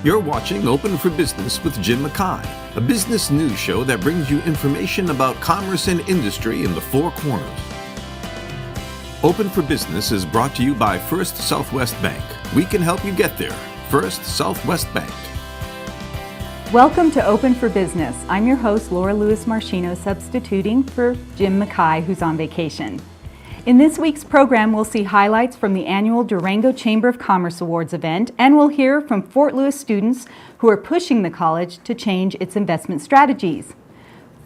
You're watching Open for Business with Jim Mackay, a business news show that brings you information about commerce and industry in the Four Corners. Open for Business is brought to you by First Southwest Bank. We can help you get there. First Southwest Bank. Welcome to Open for Business. I'm your host, Laura Lewis Marchino, substituting for Jim Mackay, who's on vacation. In this week's program, we'll see highlights from the annual Durango Chamber of Commerce Awards event, and we'll hear from Fort Lewis students who are pushing the college to change its investment strategies.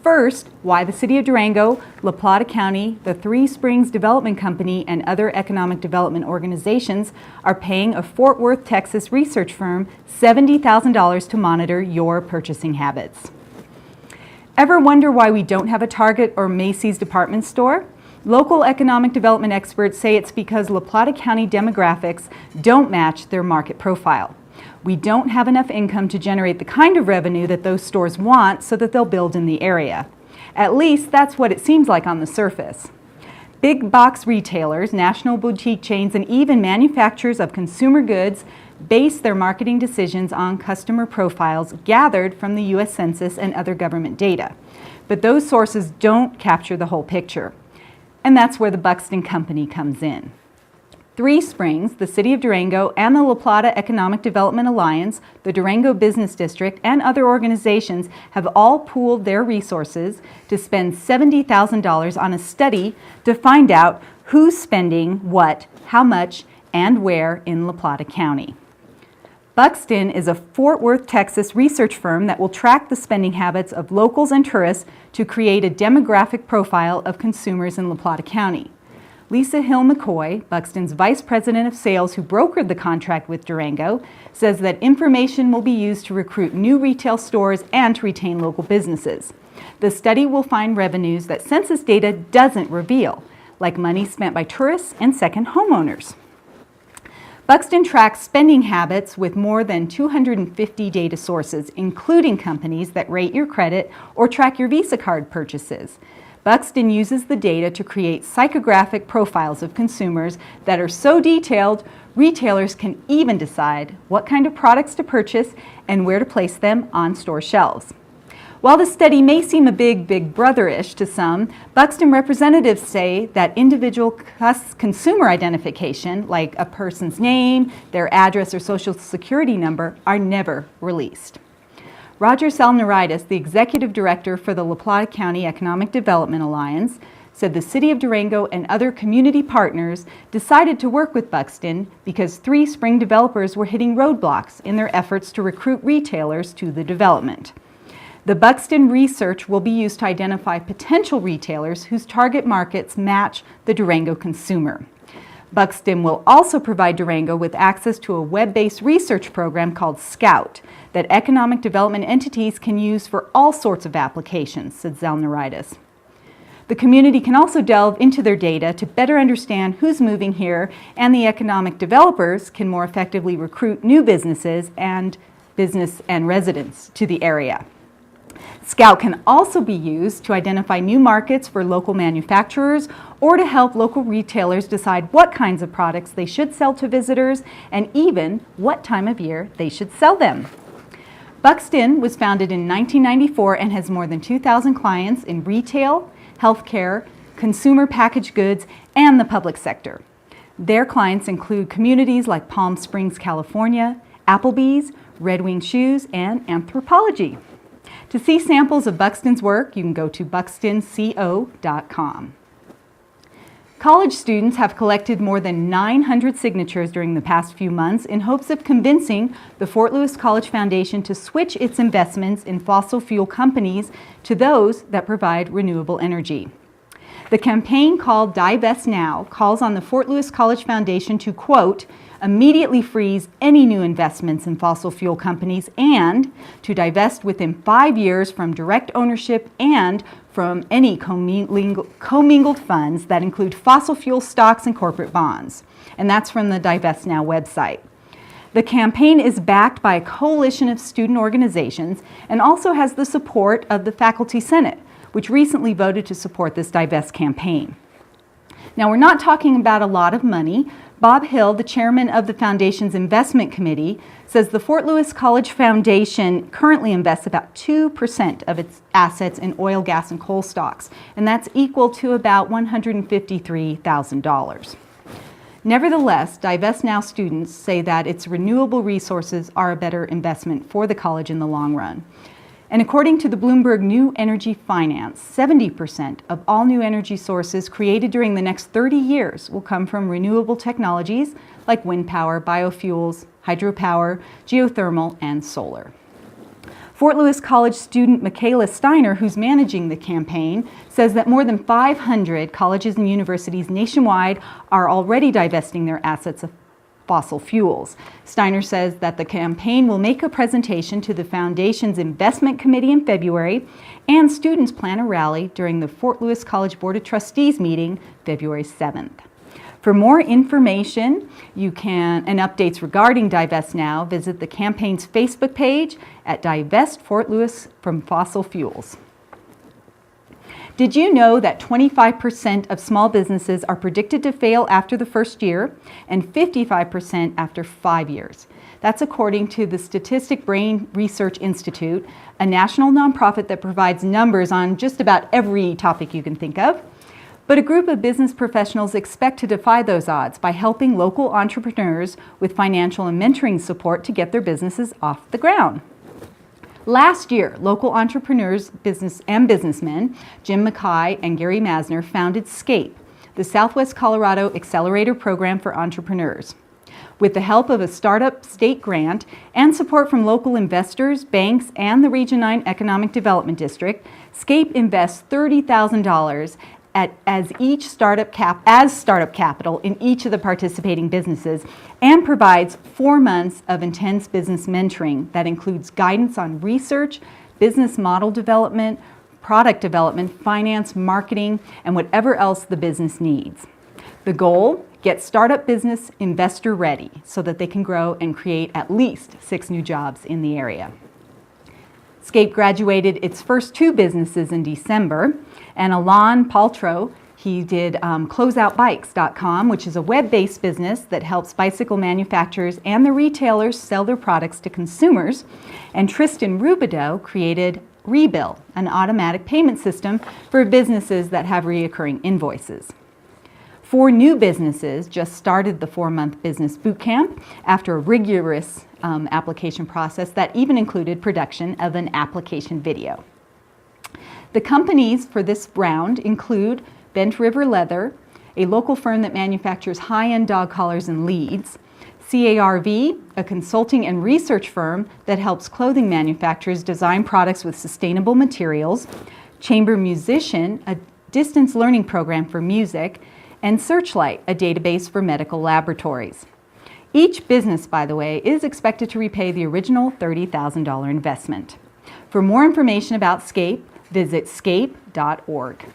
First, why the City of Durango, Plata County, the Three Springs Development Company, and other economic development organizations are paying a Fort Worth, Texas research firm $70,000 to monitor your purchasing habits. Ever wonder why we don't have a Target or Macy's department store? Local economic development experts say it's because Plata County demographics don't match their market profile. We don't have enough income to generate the kind of revenue that those stores want so that they'll build in the area. At least that's what it seems like on the surface. Big box retailers, national boutique chains, and even manufacturers of consumer goods base their marketing decisions on customer profiles gathered from the U.S. Census and other government data. But those sources don't capture the whole picture. And that's where the Buxton Company comes in. Three Springs, the City of Durango, and the La Plata Economic Development Alliance, the Durango Business District, and other organizations have all pooled their resources to spend $70,000 on a study to find out who's spending what, how much, and where in La Plata County. Buxton is a Fort Worth, Texas research firm that will track the spending habits of locals and tourists to create a demographic profile of consumers in La Plata County. Lisa Hill McCoy, Buxton's Vice President of Sales who brokered the contract with Durango, says that information will be used to recruit new retail stores and to retain local businesses. The study will find revenues that census data doesn't reveal, like money spent by tourists and second homeowners. Buxton tracks spending habits with more than 250 data sources, including companies that rate your credit or track your Visa card purchases. Buxton uses the data to create psychographic profiles of consumers that are so detailed, retailers can even decide what kind of products to purchase and where to place them on store shelves. While the study may seem a big brother-ish to some, Buxton representatives say that individual consumer identification, like a person's name, their address, or social security number, are never released. Roger Salnaritis, the executive director for the La Plata County Economic Development Alliance, said the City of Durango and other community partners decided to work with Buxton because Three Spring developers were hitting roadblocks in their efforts to recruit retailers to the development. The Buxton research will be used to identify potential retailers whose target markets match the Durango consumer. Buxton will also provide Durango with access to a web-based research program called Scout that economic development entities can use for all sorts of applications, said Zalnaritis. The community can also delve into their data to better understand who's moving here, and the economic developers can more effectively recruit new businesses and residents to the area. Scout can also be used to identify new markets for local manufacturers or to help local retailers decide what kinds of products they should sell to visitors and even what time of year they should sell them. Buxton was founded in 1994 and has more than 2,000 clients in retail, healthcare, consumer packaged goods, and the public sector. Their clients include communities like Palm Springs, California, Applebee's, Red Wing Shoes, and Anthropologie. To see samples of Buxton's work, you can go to buxtonco.com. College students have collected more than 900 signatures during the past few months in hopes of convincing the Fort Lewis College Foundation to switch its investments in fossil fuel companies to those that provide renewable energy. The campaign called Divest Now calls on the Fort Lewis College Foundation to, quote, immediately freeze any new investments in fossil fuel companies and to divest within 5 years from direct ownership and from any commingled funds that include fossil fuel stocks and corporate bonds. And that's from the Divest Now website. The campaign is backed by a coalition of student organizations and also has the support of the Faculty Senate, which recently voted to support this Divest campaign. Now, we're not talking about a lot of money, Bob Hill, the chairman of the foundation's investment committee, says the Fort Lewis College Foundation currently invests about 2% of its assets in oil, gas, and coal stocks, and that's equal to about $153,000. Nevertheless, Divest Now students say that its renewable resources are a better investment for the college in the long run. And according to the Bloomberg New Energy Finance, 70% of all new energy sources created during the next 30 years will come from renewable technologies like wind power, biofuels, hydropower, geothermal, and solar. Fort Lewis College student Michaela Steiner, who's managing the campaign, says that more than 500 colleges and universities nationwide are already divesting their assets of fossil fuels. Steiner says that the campaign will make a presentation to the foundation's investment committee in February, and students plan a rally during the Fort Lewis College Board of Trustees meeting February 7th. For more information and updates regarding Divest Now, visit the campaign's Facebook page at Divest Fort Lewis from Fossil Fuels. Did you know that 25% of small businesses are predicted to fail after the first year and 55% after 5 years? That's according to the Statistic Brain Research Institute, a national nonprofit that provides numbers on just about every topic you can think of. But a group of business professionals expect to defy those odds by helping local entrepreneurs with financial and mentoring support to get their businesses off the ground. Last year, local entrepreneurs and businessmen, Jim Mackay and Gary Masner, founded SCAPE, the Southwest Colorado Accelerator Program for Entrepreneurs. With the help of a startup state grant and support from local investors, banks, and the Region 9 Economic Development District, SCAPE invests $30,000 as startup capital in each of the participating businesses and provides 4 months of intense business mentoring that includes guidance on research, business model development, product development, finance, marketing, and whatever else the business needs. The goal? Get startup business investor ready so that they can grow and create at least 6 new jobs in the area. SCAPE graduated its first 2 businesses in December, and Alon Paltrow, he did closeoutbikes.com, which is a web-based business that helps bicycle manufacturers and the retailers sell their products to consumers. And Tristan Rubidoux created Rebill, an automatic payment system for businesses that have recurring invoices. 4 new businesses just started the 4-month business boot camp after a rigorous application process that even included production of an application video. The companies for this round include Bent River Leather, a local firm that manufactures high-end dog collars and leads, CARV, a consulting and research firm that helps clothing manufacturers design products with sustainable materials, Chamber Musician, a distance learning program for music, and Searchlight, a database for medical laboratories. Each business, by the way, is expected to repay the original $30,000 investment. For more information about SCAPE, visit scape.org.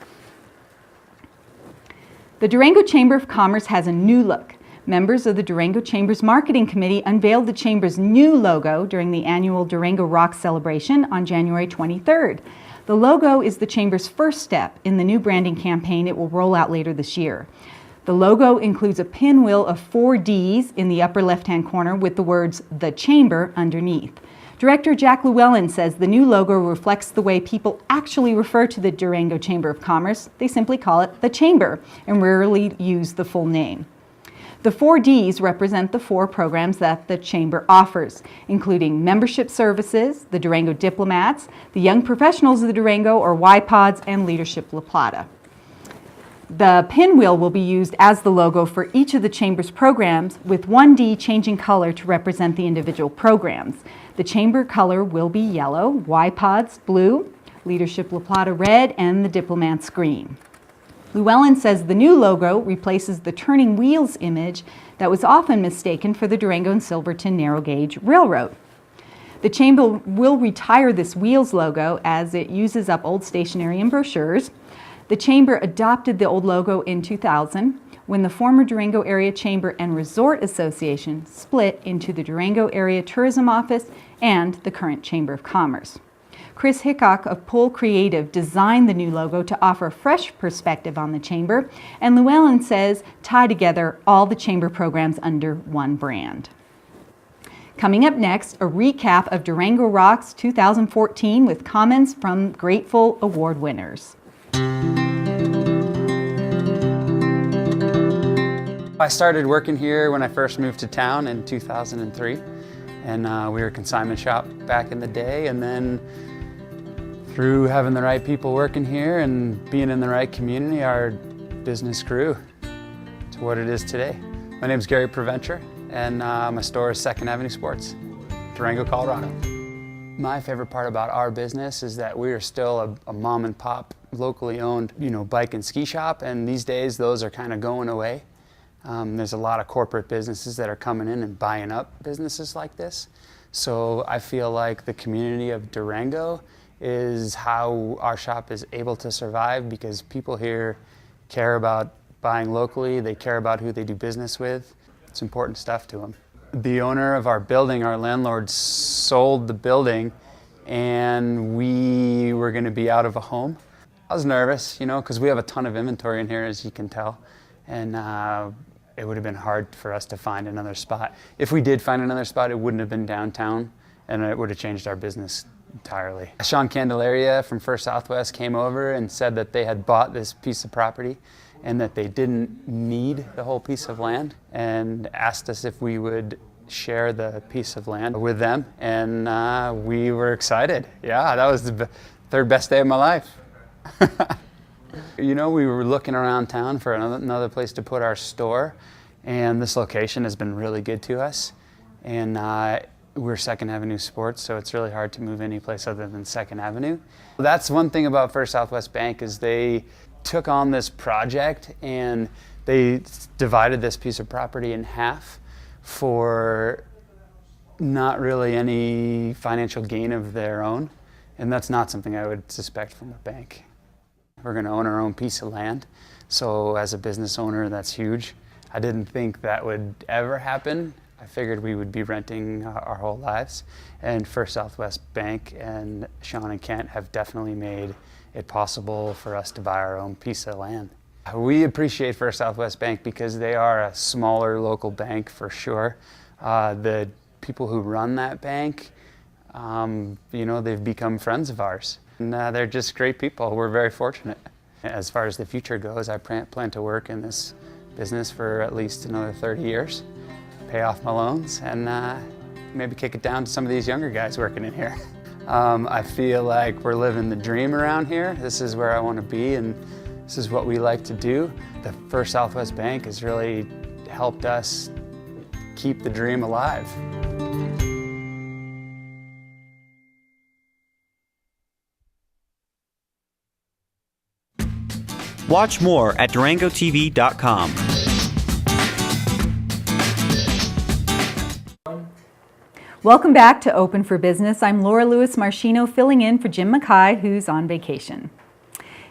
The Durango Chamber of Commerce has a new look. Members of the Durango Chamber's Marketing Committee unveiled the Chamber's new logo during the annual Durango Rock celebration on January 23rd. The logo is the Chamber's first step in the new branding campaign it will roll out later this year. The logo includes a pinwheel of 4 Ds in the upper left-hand corner with the words "The Chamber" underneath. Director Jack Llewellyn says the new logo reflects the way people actually refer to the Durango Chamber of Commerce. They simply call it the Chamber and rarely use the full name. The 4 Ds represent the 4 programs that the Chamber offers, including membership services, the Durango Diplomats, the Young Professionals of the Durango, or YPODs, and Leadership La Plata. The pinwheel will be used as the logo for each of the Chamber's programs, with 1 D changing color to represent the individual programs. The Chamber color will be yellow, YPODs blue, Leadership La Plata red, and the Diplomats green. Llewellyn says the new logo replaces the turning wheels image that was often mistaken for the Durango and Silverton narrow gauge railroad. The Chamber will retire this wheels logo as it uses up old stationery and brochures. The Chamber adopted the old logo in 2000 when the former Durango Area Chamber and Resort Association split into the Durango Area Tourism Office and the current Chamber of Commerce. Chris Hickok of Pull Creative designed the new logo to offer a fresh perspective on the Chamber, and Llewellyn says tie together all the Chamber programs under one brand. Coming up next, a recap of Durango Rocks 2014 with comments from grateful award winners. I started working here when I first moved to town in 2003, and we were a consignment shop back in the day, and then through having the right people working here and being in the right community, our business grew to what it is today. My name is Gary Preventure, and my store is 2nd Avenue Sports, Durango, Colorado. My favorite part about our business is that we are still a mom and pop, locally owned, bike and ski shop, and these days those are kind of going away. There's a lot of corporate businesses that are coming in and buying up businesses like this. So I feel like the community of Durango is how our shop is able to survive, because people here care about buying locally, they care about who they do business with. It's important stuff to them. The owner of our building, our landlord, sold the building and we were going to be out of a home. I was nervous, because we have a ton of inventory in here, as you can tell, and it would have been hard for us to find another spot. If we did find another spot, it wouldn't have been downtown, and it would have changed our business entirely. Sean Candelaria from First Southwest came over and said that they had bought this piece of property and that they didn't need the whole piece of land, and asked us if we would share the piece of land with them, and we were excited. Yeah, that was the third best day of my life. We were looking around town for another place to put our store, and this location has been really good to us. And we're 2nd Avenue Sports, so it's really hard to move any place other than 2nd Avenue. That's one thing about First Southwest Bank, is they took on this project and they divided this piece of property in half for not really any financial gain of their own. And that's not something I would suspect from a bank. We're going to own our own piece of land. So as a business owner, that's huge. I didn't think that would ever happen. I figured we would be renting our whole lives. And First Southwest Bank and Sean and Kent have definitely made it possible for us to buy our own piece of land. We appreciate First Southwest Bank because they are a smaller local bank for sure. The people who run that bank, they've become friends of ours. And they're just great people. We're very fortunate. As far as the future goes, I plan to work in this business for at least another 30 years, pay off my loans, and maybe kick it down to some of these younger guys working in here. I feel like we're living the dream around here. This is where I want to be, and this is what we like to do. The First Southwest Bank has really helped us keep the dream alive. Watch more at durangotv.com. Welcome back to Open for Business. I'm Laura Lewis Marshino, filling in for Jim Mackay, who's on vacation.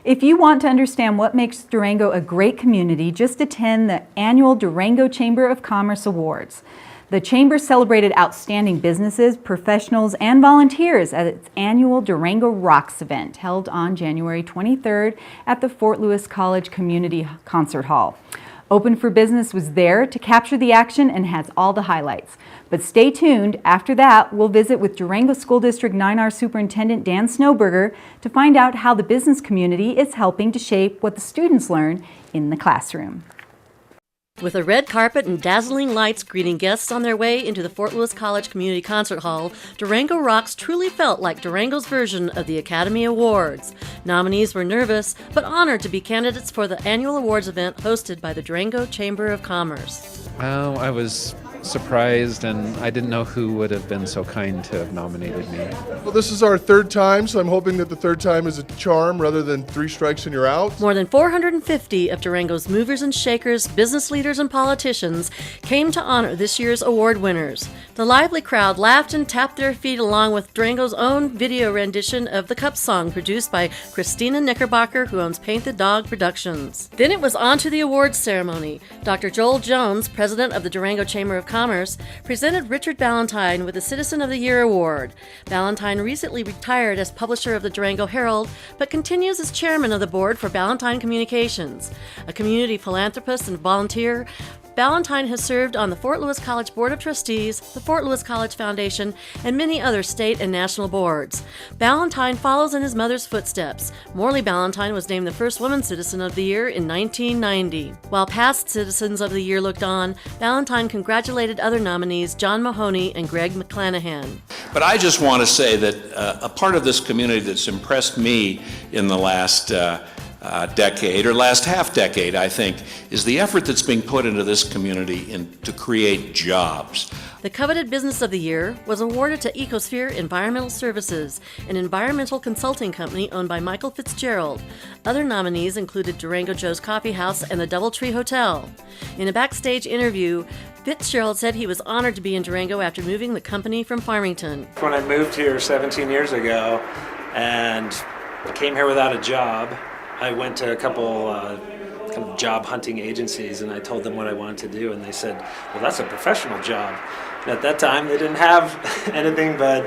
If you want to understand what makes Durango a great community, just attend the annual Durango Chamber of Commerce Awards. The Chamber celebrated outstanding businesses, professionals, and volunteers at its annual Durango Rocks event held on January 23rd at the Fort Lewis College Community Concert Hall. Open for Business was there to capture the action and has all the highlights. But stay tuned. After that, we'll visit with Durango School District 9R Superintendent Dan Snowberger to find out how the business community is helping to shape what the students learn in the classroom. With a red carpet and dazzling lights greeting guests on their way into the Fort Lewis College Community Concert Hall, Durango Rocks truly felt like Durango's version of the Academy Awards. Nominees were nervous, but honored to be candidates for the annual awards event hosted by the Durango Chamber of Commerce. Well, I was surprised, and I didn't know who would have been so kind to have nominated me. Well, this is our third time, so I'm hoping that the third time is a charm rather than 3 strikes and you're out. More than 450 of Durango's movers and shakers, business leaders, and politicians came to honor this year's award winners. The lively crowd laughed and tapped their feet along with Durango's own video rendition of the Cup Song produced by Christina Knickerbocker, who owns Painted Dog Productions. Then it was on to the awards ceremony. Dr. Joel Jones, president of the Durango Chamber of Commerce presented Richard Ballantine with the Citizen of the Year Award. Ballantine recently retired as publisher of the Durango Herald, but continues as chairman of the board for Ballantine Communications. A community philanthropist and volunteer, Ballantine has served on the Fort Lewis College Board of Trustees, the Fort Lewis College Foundation, and many other state and national boards. Ballantine follows in his mother's footsteps. Morley Ballantine was named the first woman Citizen of the Year in 1990. While past Citizens of the Year looked on, Ballantine congratulated other nominees John Mahoney and Greg McClanahan. But I just want to say that a part of this community that's impressed me in the last decade, or last half decade, I think, is the effort that's being put into this community to create jobs. The coveted Business of the Year was awarded to Ecosphere Environmental Services, an environmental consulting company owned by Michael Fitzgerald. Other nominees included Durango Joe's Coffee House and the Doubletree Hotel. In a backstage interview, Fitzgerald said he was honored to be in Durango after moving the company from Farmington. When I moved here 17 years ago and came here without a job, I went to a couple kind of job hunting agencies and I told them what I wanted to do, and they said, well, that's a professional job. And at that time, they didn't have anything but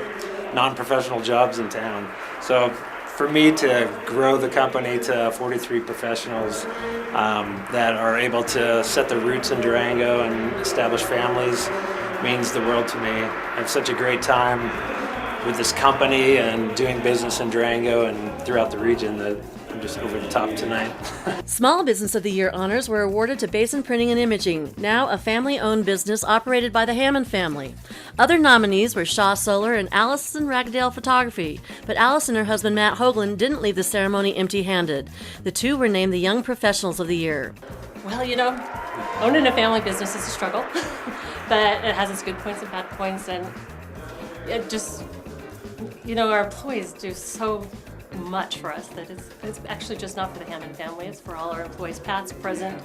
non-professional jobs in town. So for me to grow the company to 43 professionals that are able to set their roots in Durango and establish families means the world to me. I have such a great time with this company and doing business in Durango and throughout the region that I'm just over the top tonight. Small Business of the Year honors were awarded to Basin Printing and Imaging, now a family-owned business operated by the Hammond family. Other nominees were Shaw Solar and Allison Ragadale Photography, but Alice and her husband Matt Hoagland didn't leave the ceremony empty-handed. The two were named the Young Professionals of the Year. Well, owning a family business is a struggle, but it has its good points and bad points, and it just, our employees do so much for us that it's actually just not for the Hammond family, it's for all our employees, past, present,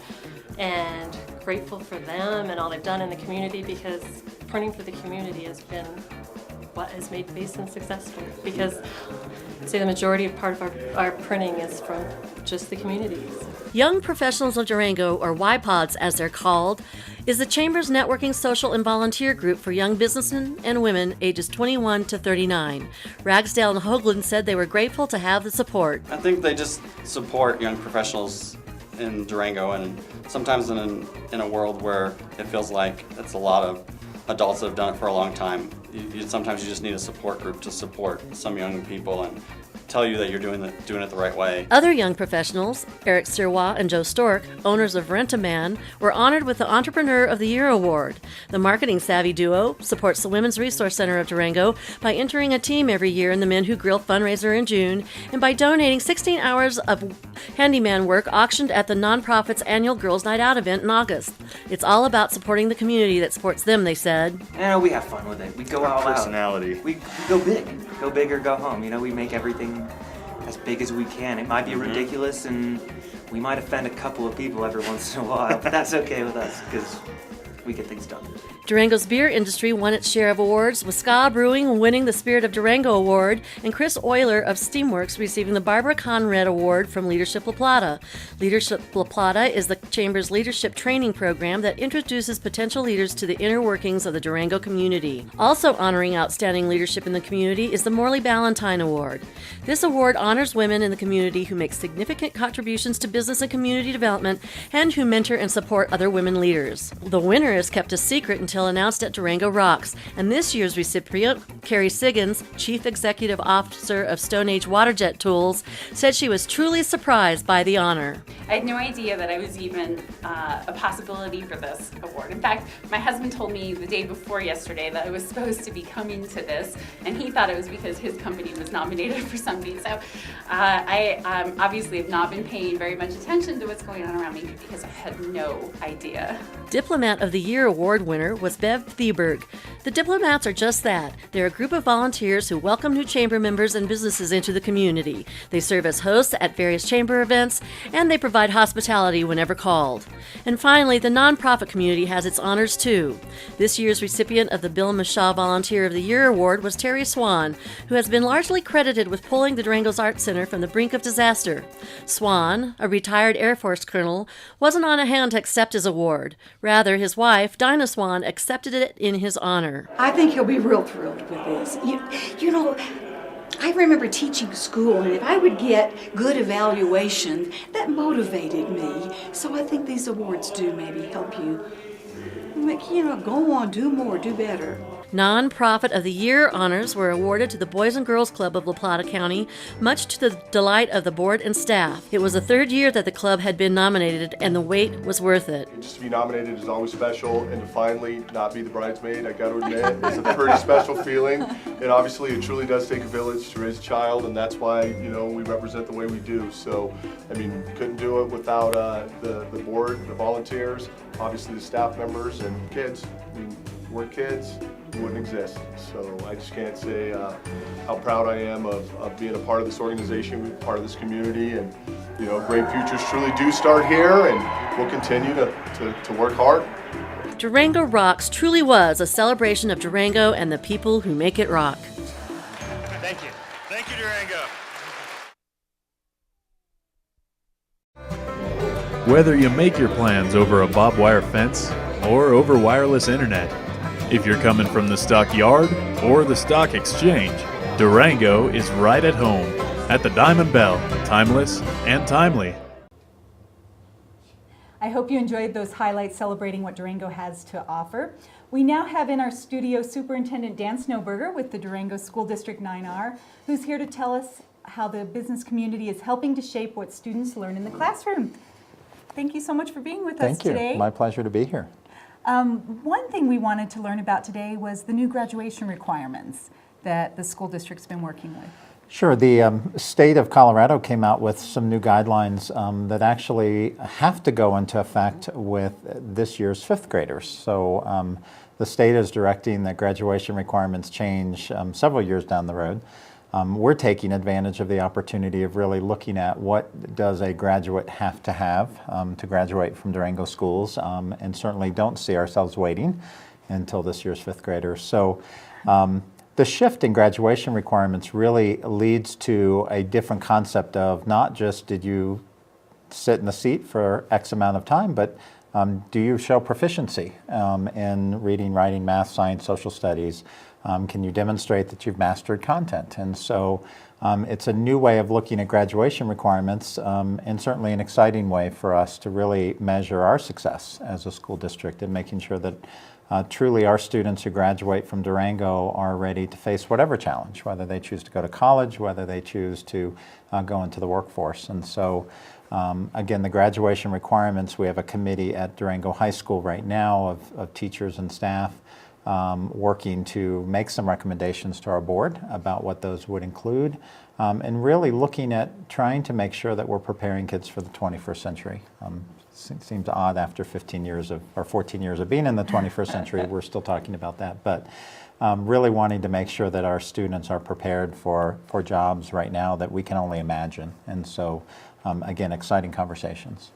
and grateful for them and all they've done in the community, because printing for the community has been what has made Basin successful, because I'd say the majority of part of our printing is from just the communities. Young Professionals of Durango, or YPODs as they're called, is the Chamber's networking, social, and volunteer group for young businessmen and women ages 21 to 39. Ragsdale and Hoagland said they were grateful to have the support. I think they just support young professionals in Durango, and sometimes in a world where it feels like it's a lot of adults that have done it for a long time, sometimes you just need a support group to support some young people and tell you that you're doing it the right way. Other young professionals, Eric Sirois and Joe Stork, owners of Rent-A-Man, were honored with the Entrepreneur of the Year Award. The marketing savvy duo supports the Women's Resource Center of Durango by entering a team every year in the Men Who Grill fundraiser in June, and by donating 16 hours of handyman work auctioned at the nonprofit's annual Girls Night Out event in August. It's all about supporting the community that supports them, they said. We have fun with it. We go all out. We go big. Go big or go home. We make everything as big as we can. It might be ridiculous and we might offend a couple of people every once in a while, but that's okay with us because we get things done. Durango's beer industry won its share of awards, with Ska Brewing winning the Spirit of Durango Award and Chris Euler of Steamworks receiving the Barbara Conrad Award from Leadership La Plata. Leadership La Plata is the Chamber's leadership training program that introduces potential leaders to the inner workings of the Durango community. Also honoring outstanding leadership in the community is the Morley Ballantine Award. This award honors women in the community who make significant contributions to business and community development and who mentor and support other women leaders. The winner is kept a secret until announced at Durango Rocks, and this year's recipient, Carrie Siggins, Chief Executive Officer of Stone Age Waterjet Tools, said she was truly surprised by the honor. I had no idea that I was even a possibility for this award. In fact, my husband told me the day before yesterday that I was supposed to be coming to this, and he thought it was because his company was nominated for something. So I obviously have not been paying very much attention to what's going on around me because I had no idea. Diplomat of the Year award winner was Bev Thieberg. The Diplomats are just that. They're a group of volunteers who welcome new chamber members and businesses into the community. They serve as hosts at various chamber events, and they provide hospitality whenever called. And finally, the nonprofit community has its honors too. This year's recipient of the Bill Mishaw Volunteer of the Year Award was Terry Swan, who has been largely credited with pulling the Durango's Art Center from the brink of disaster. Swan, a retired Air Force colonel, wasn't on hand to accept his award. Rather, his wife, Dinah Swan, accepted it in his honor. I think he'll be real thrilled with this. You know, I remember teaching school, and if I would get good evaluation, that motivated me. So I think these awards do maybe help you, go on, do more, do better. Nonprofit of the Year honors were awarded to the Boys and Girls Club of La Plata County, much to the delight of the board and staff. It was the third year that the club had been nominated, and the wait was worth it. Just to be nominated is always special, and to finally not be the bridesmaid, I got to admit, is a pretty special feeling. And obviously, it truly does take a village to raise a child, and that's why we represent the way we do. So, couldn't do it without the board, the volunteers, obviously the staff members, and kids. We're kids. Wouldn't exist. So I just can't say how proud I am of being a part of this organization, part of this community, and great futures truly do start here, and we'll continue to work hard. Durango Rocks truly was a celebration of Durango and the people who make it rock. Thank you. Thank you, Durango. Whether you make your plans over a barbed wire fence or over wireless internet, if you're coming from the stockyard or the stock exchange, Durango is right at home at the Diamond Bell, timeless and timely. I hope you enjoyed those highlights celebrating what Durango has to offer. We now have in our studio Superintendent Dan Snowberger with the Durango School District 9R, who's here to tell us how the business community is helping to shape what students learn in the classroom. Thank you so much for being with us today. Thank you. My pleasure to be here. One thing we wanted to learn about today was the new graduation requirements that the school district's been working with. Sure. The state of Colorado came out with some new guidelines that actually have to go into effect with this year's fifth graders. So the state is directing that graduation requirements change several years down the road. We're taking advantage of the opportunity of really looking at what does a graduate have to graduate from Durango schools, and certainly don't see ourselves waiting until this year's fifth graders. So the shift in graduation requirements really leads to a different concept of not just did you sit in the seat for X amount of time, but do you show proficiency in reading, writing, math, science, social studies? Can you demonstrate that you've mastered content? And so it's a new way of looking at graduation requirements, and certainly an exciting way for us to really measure our success as a school district in making sure that truly our students who graduate from Durango are ready to face whatever challenge, whether they choose to go to college, whether they choose to go into the workforce. And so again, the graduation requirements, we have a committee at Durango High School right now of teachers and staff working to make some recommendations to our board about what those would include, and really looking at trying to make sure that we're preparing kids for the 21st century. Seems odd after 14 years of being in the 21st century, we're still talking about that, but really wanting to make sure that our students are prepared for jobs right now that we can only imagine. And so, again, exciting conversations.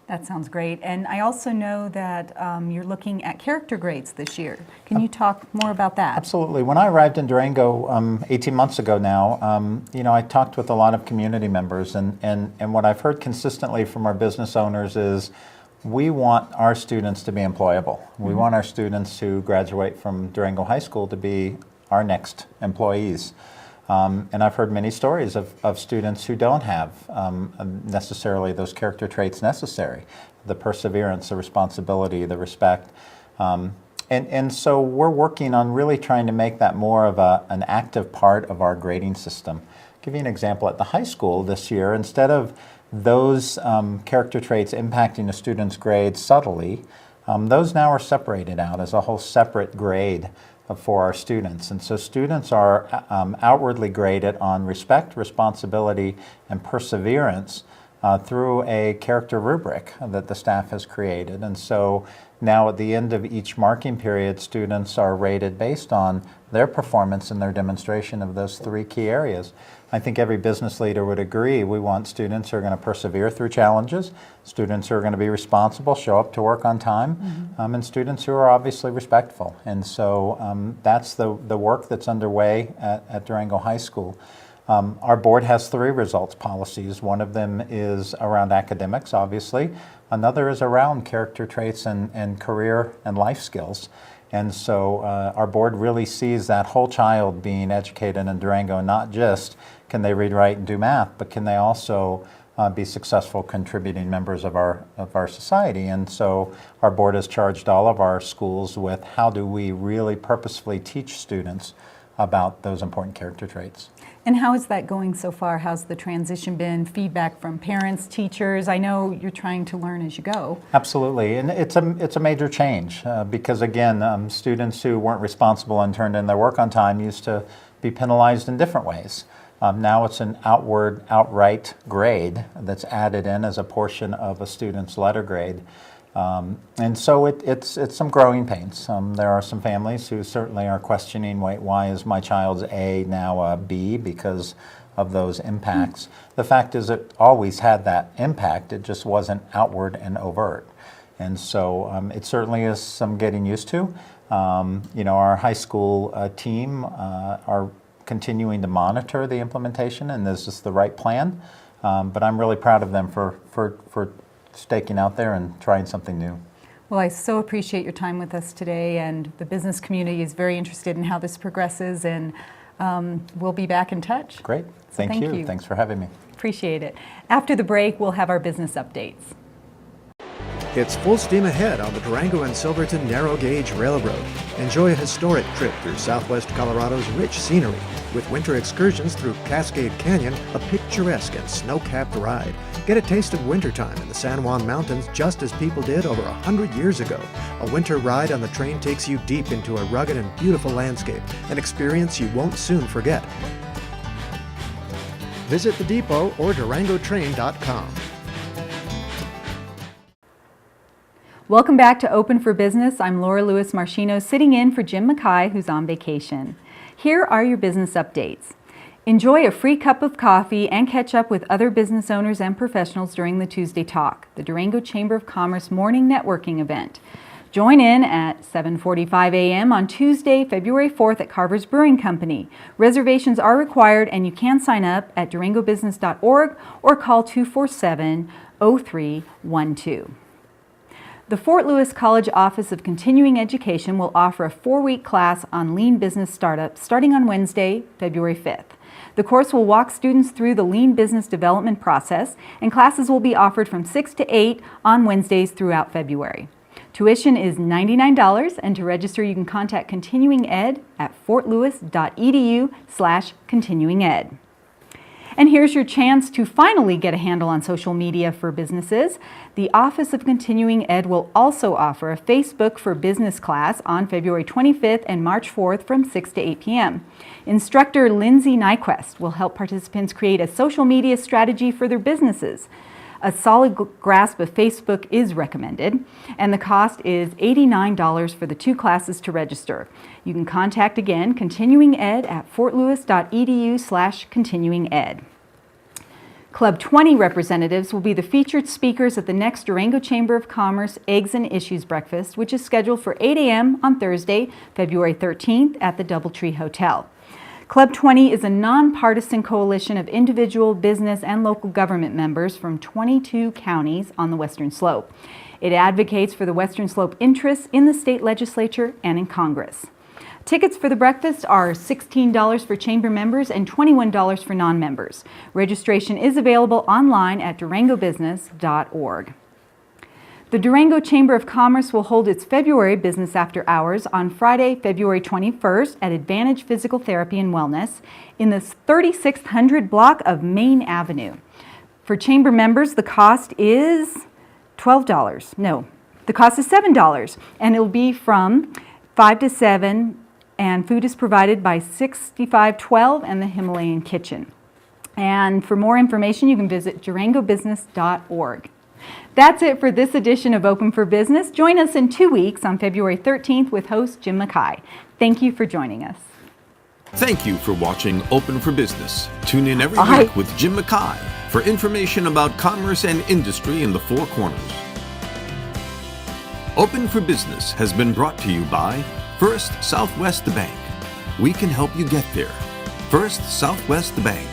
That sounds great. And I also know that you're looking at character grades this year. Can you talk more about that? Absolutely. When I arrived in Durango 18 months ago now, I talked with a lot of community members, and what I've heard consistently from our business owners is we want our students to be employable. We want our students who graduate from Durango High School to be our next employees. And I've heard many stories of students who don't have necessarily those character traits necessary, the perseverance, the responsibility, the respect. And so we're working on really trying to make that more of an active part of our grading system. I'll give you an example. At the high school this year, instead of those character traits impacting a student's grades subtly, those now are separated out as a whole separate grade for our students. And so students are outwardly graded on respect, responsibility, and perseverance through a character rubric that the staff has created. And so now at the end of each marking period, students are rated based on their performance and their demonstration of those three key areas. I think every business leader would agree we want students who are going to persevere through challenges, students who are going to be responsible, show up to work on time, and students who are obviously respectful. And so that's the work that's underway at Durango High School. Our board has 3 results policies. One of them is around academics, obviously. Another is around character traits and career and life skills. And so our board really sees that whole child being educated in Durango, not just can they read, write, and do math, but can they also be successful contributing members of our society. And so our board has charged all of our schools with how do we really purposefully teach students about those important character traits. And how is that going so far? How's the transition been? Feedback from parents, teachers? I know you're trying to learn as you go. Absolutely, and it's a major change because again, students who weren't responsible and turned in their work on time used to be penalized in different ways. Now it's an outright grade that's added in as a portion of a student's letter grade. And so it's some growing pains. There are some families who certainly are questioning, wait, why is my child's A now a B because of those impacts? The fact is it always had that impact, it just wasn't outward and overt. And so it certainly is some getting used to. Our high school team are continuing to monitor the implementation, and this is the right plan. But I'm really proud of them for staking out there and trying something new. Well, I so appreciate your time with us today, and the business community is very interested in how this progresses, and we'll be back in touch. Great. So thank you. Thanks for having me. Appreciate it. After the break, we'll have our business updates. It's full steam ahead on the Durango and Silverton Narrow Gauge Railroad. Enjoy a historic trip through southwest Colorado's rich scenery with winter excursions through Cascade Canyon, a picturesque and snow-capped ride. Get a taste of wintertime in the San Juan Mountains just as people did over 100 years ago. A winter ride on the train takes you deep into a rugged and beautiful landscape, an experience you won't soon forget. Visit the depot or durangotrain.com. Welcome back to Open for Business. I'm Laura Lewis Marchino, sitting in for Jim Mackay, who's on vacation. Here are your business updates. Enjoy a free cup of coffee and catch up with other business owners and professionals during the Tuesday Talk, the Durango Chamber of Commerce morning networking event. Join in at 7:45 a.m. on Tuesday, February 4th at Carver's Brewing Company. Reservations are required, and you can sign up at durangobusiness.org or call 247-0312. The Fort Lewis College Office of Continuing Education will offer a 4-week class on Lean Business Startup starting on Wednesday, February 5th. The course will walk students through the Lean Business Development process, and classes will be offered from 6 to 8 on Wednesdays throughout February. Tuition is $99, and to register you can contact Continuing Ed at fortlewis.edu/continuinged. And here's your chance to finally get a handle on social media for businesses. The Office of Continuing Ed will also offer a Facebook for Business class on February 25th and March 4th from 6 to 8 p.m. Instructor Lindsay Nyquist will help participants create a social media strategy for their businesses. A solid grasp of Facebook is recommended, and the cost is $89 for the 2 classes to register. You can contact again Continuing Ed at fortlewis.edu/continuinged. Club 20 representatives will be the featured speakers at the next Durango Chamber of Commerce Eggs and Issues Breakfast, which is scheduled for 8 a.m. on Thursday, February 13th at the Doubletree Hotel. Club 20 is a nonpartisan coalition of individual, business, and local government members from 22 counties on the Western Slope. It advocates for the Western Slope interests in the state legislature and in Congress. Tickets for the breakfast are $16 for chamber members and $21 for non-members. Registration is available online at durangobusiness.org. The Durango Chamber of Commerce will hold its February Business After Hours on Friday, February 21st at Advantage Physical Therapy and Wellness in the 3600 block of Main Avenue. For chamber members, the cost is $12. No, the cost is $7, and it will be from 5 to 7, and food is provided by 6512 and the Himalayan Kitchen. And for more information, you can visit durangobusiness.org. That's it for this edition of Open for Business. Join us in 2 weeks on February 13th with host Jim Mackay. Thank you for joining us. Thank you for watching Open for Business. Tune in every week with Jim Mackay for information about commerce and industry in the Four Corners. Open for Business has been brought to you by First Southwest Bank. We can help you get there. First Southwest Bank.